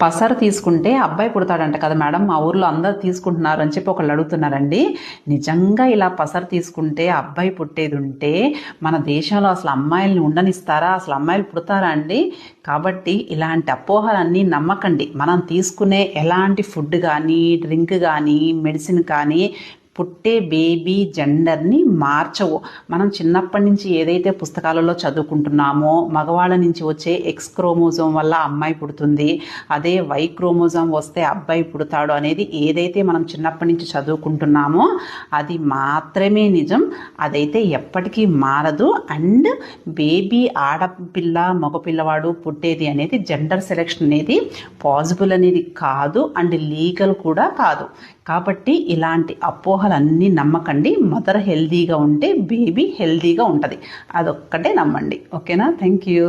పసరు తీసుకుంటే అబ్బాయి పుడతాడంట కదా మేడం, మా ఊర్లో అందరు తీసుకుంటున్నారు అని చెప్పి ఒకళ్ళు అడుగుతున్నారండి. నిజంగా ఇలా పసరు తీసుకుంటే అబ్బాయి పుట్టేది ఉంటే మన దేశంలో అసలు అమ్మాయిల్ని ఉండనిస్తారా? అసలు అమ్మాయిలు పుడతారా అండి? కాబట్టి ఇలాంటి అపోహలన్నీ నమ్మకండి. మనం తీసుకునే ఎలాంటి ఫుడ్ కానీ, డ్రింక్ కానీ, మెడిసిన్ కానీ పుట్టే బేబీ జెండర్ని మార్చవు. మనం చిన్నప్పటి నుంచి ఏదైతే పుస్తకాలలో చదువుకుంటున్నామో మగవాళ్ళ నుంచి వచ్చే ఎక్స్ క్రోమోజోమ్ వల్ల అమ్మాయి పుడుతుంది, అదే వై క్రోమోజోమ్ వస్తే అబ్బాయి పుడతాడు అనేది ఏదైతే మనం చిన్నప్పటి నుంచి చదువుకుంటున్నామో అది మాత్రమే నిజం. అదైతే ఎప్పటికీ మారదు. అండ్ బేబీ ఆడపిల్ల మగపిల్లవాడు పుట్టేది అనేది జెండర్ సెలెక్షన్ అనేది పాసిబుల్ అనేది కాదు అండ్ లీగల్ కూడా కాదు. కాబట్టి ఇలాంటి అపోహలన్నీ నమ్మకండి. మదర్ హెల్దీగా ఉంటే బేబీ హెల్దీగా ఉంటుంది, అదొక్కటే నమ్మండి. ఓకేనా? Thank you.